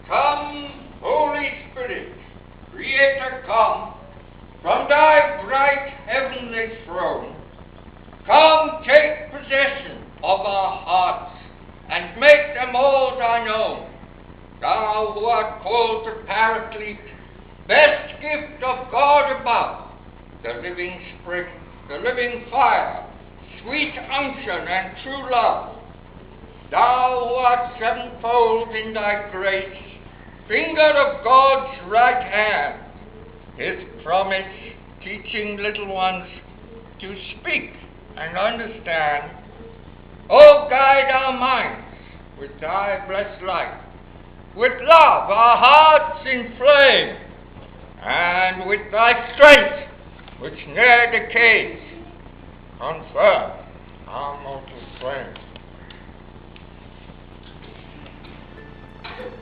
Come, Holy Spirit, Creator, come, from thy bright heavenly throne. Come, take possession of our hearts, and make them all thine own. Thou who art called the Paraclete, best gift of God above, the living spring, the living fire, sweet unction and true love. Thou who art sevenfold in thy grace, finger of God's right hand, his promise teaching little ones to speak and understand. O guide our minds with thy blessed light, with love our hearts inflame, and with thy strength which ne'er decays, confirm our mortal frame.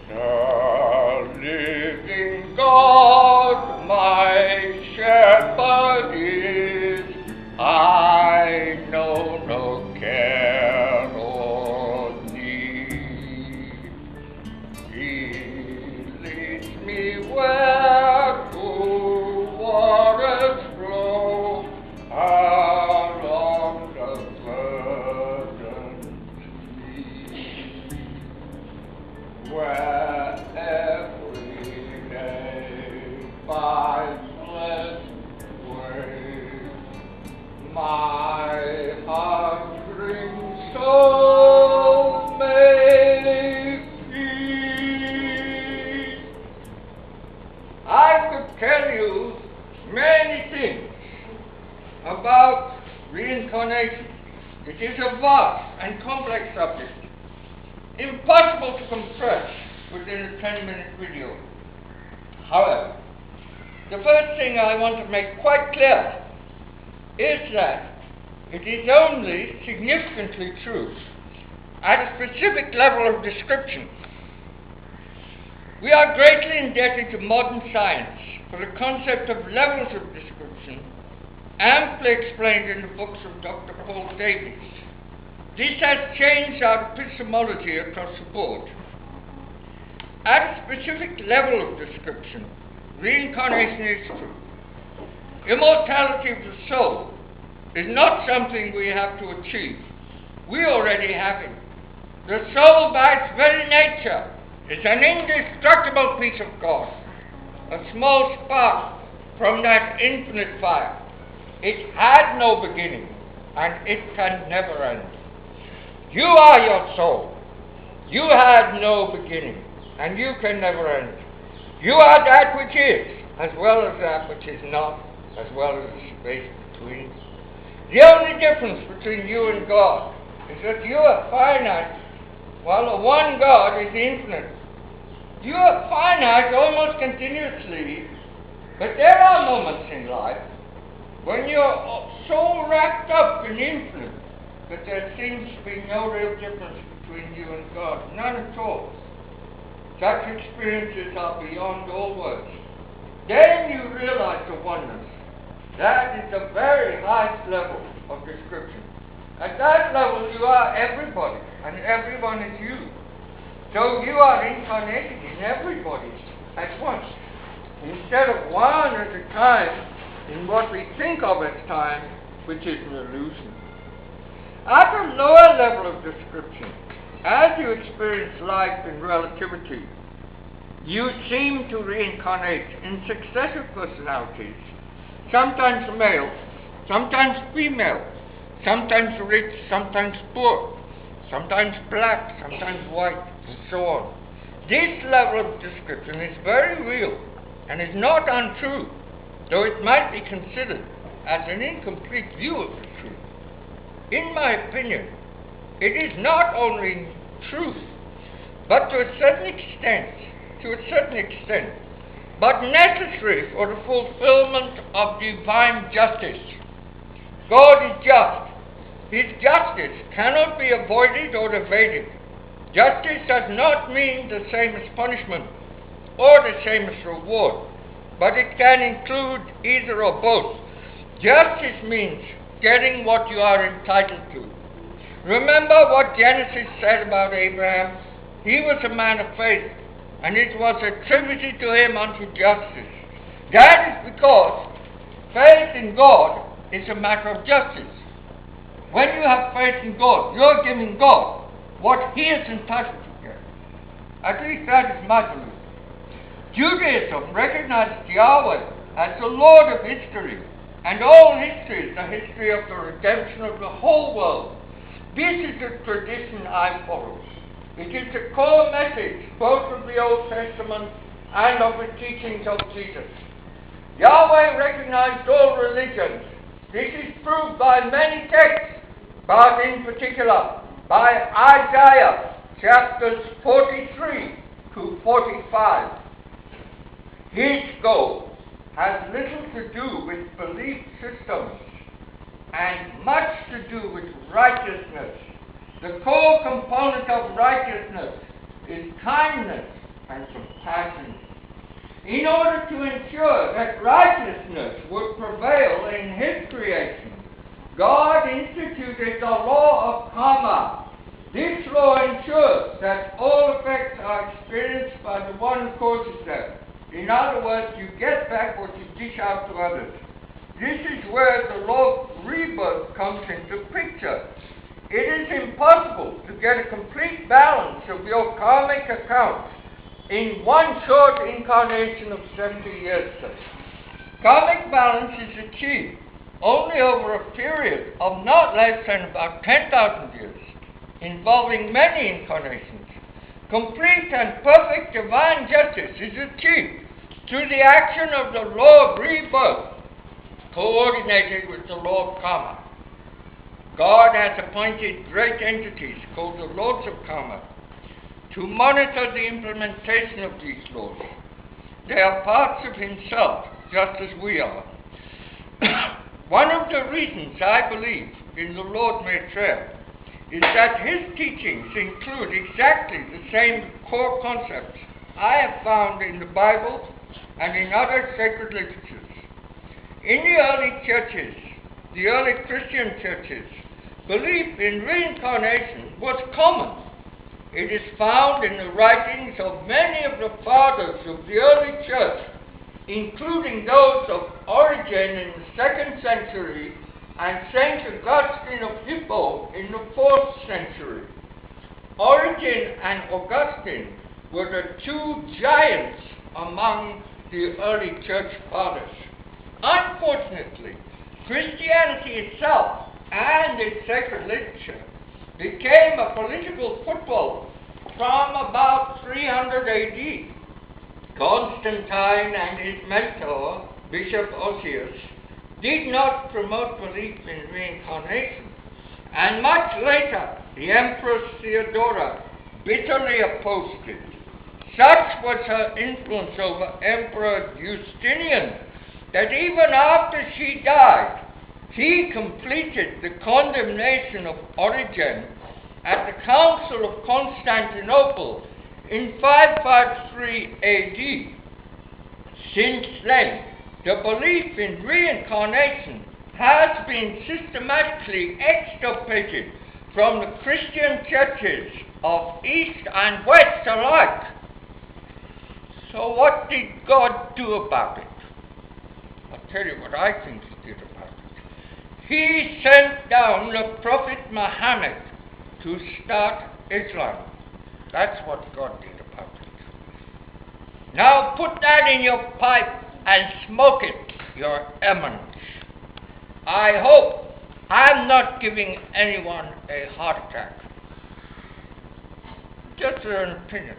The living God, my shepherd is, I know no care or need. He leads me where cool waters flow, along the verdant sea, where every day by blessed way my hungering soul may feed. I could tell you many things about reincarnation. It is a vast and complex subject, impossible to compress within a 10-minute video. However, the first thing I want to make quite clear is that it is only significantly true at a specific level of description. We are greatly indebted to modern science for the concept of levels of description, amply explained in the books of Dr. Paul Davies. This has changed our epistemology across the board. At a specific level of description, reincarnation is true. Immortality of the soul is not something we have to achieve. We already have it. The soul, by its very nature, is an indestructible piece of God, a small spark from that infinite fire. It had no beginning, and it can never end. You are your soul. You had no beginning, and you can never end. You are that which is, as well as that which is not, as well as the space between. The only difference between you and God is that you are finite, while the one God is infinite. You are finite almost continuously, but there are moments in life when you're so wrapped up in infinite that there seems to be no real difference between you and God. None at all. Such experiences are beyond all words. Then you realize the oneness. That is the very highest level of description. At that level you are everybody, and everyone is you. So you are incarnated in everybody at once, instead of one at a time in what we think of as time, which is an illusion. At a lower level of description, as you experience life in relativity, you seem to reincarnate in successive personalities, sometimes male, sometimes female, sometimes rich, sometimes poor, sometimes black, sometimes white, and so on. This level of description is very real and is not untrue, though it might be considered as an incomplete view of the truth. In my opinion, it is not only truth, but to a certain extent, but necessary for the fulfillment of divine justice. God is just. His justice cannot be avoided or evaded. Justice does not mean the same as punishment or the same as reward, but it can include either or both. Justice means getting what you are entitled to. Remember what Genesis said about Abraham? He was a man of faith, and it was attributed to him unto justice. That is because faith in God is a matter of justice. When you have faith in God, you're giving God what He is entitled to get. At least that is my belief. Judaism recognizes Yahweh as the Lord of history, and all history is the history of the redemption of the whole world. This is the tradition I follow. It is the core message both of the Old Testament and of the teachings of Jesus. Yahweh recognized all religions. This is proved by many texts, but in particular by Isaiah chapters 43 to 45. His goal has little to do with belief systems and much to do with righteousness. The core component of righteousness is kindness and compassion. In order to ensure that righteousness would prevail in His creation, God instituted the law of karma. This law ensures that all effects are experienced by the one who causes them. In other words, you get back what you dish out to others. This is where the law of rebirth comes into picture. It is impossible to get a complete balance of your karmic account in one short incarnation of 70 years. Karmic balance is achieved only over a period of not less than about 10,000 years, involving many incarnations. Complete and perfect divine justice is achieved through the action of the law of rebirth, coordinated with the law of karma. God has appointed great entities called the Lords of Karma to monitor the implementation of these laws. They are parts of Himself, just as we are. One of the reasons I believe in the Lord Maitreya is that His teachings include exactly the same core concepts I have found in the Bible and in other sacred literatures. In the early churches, the early Christian churches, belief in reincarnation was common. It is found in the writings of many of the fathers of the early church, including those of Origen in the 2nd century and St. Augustine of Hippo in the 4th century. Origen and Augustine were the two giants among the early church fathers. Unfortunately, Christianity itself and its sacred literature became a political football from about 300 AD. Constantine and his mentor, Bishop Osius, did not promote belief in reincarnation, and much later, the Empress Theodora bitterly opposed it. Such was her influence over Emperor Justinian that even after she died, he completed the condemnation of Origen at the Council of Constantinople in 553 AD. Since then, the belief in reincarnation has been systematically extirpated from the Christian churches of East and West alike. So what did God do about it? I'll tell you what I think He did about it. He sent down the Prophet Muhammad to start Islam. That's what God did about it. Now put that in your pipe and smoke it, Your Eminence. I hope I'm not giving anyone a heart attack. Just an opinion.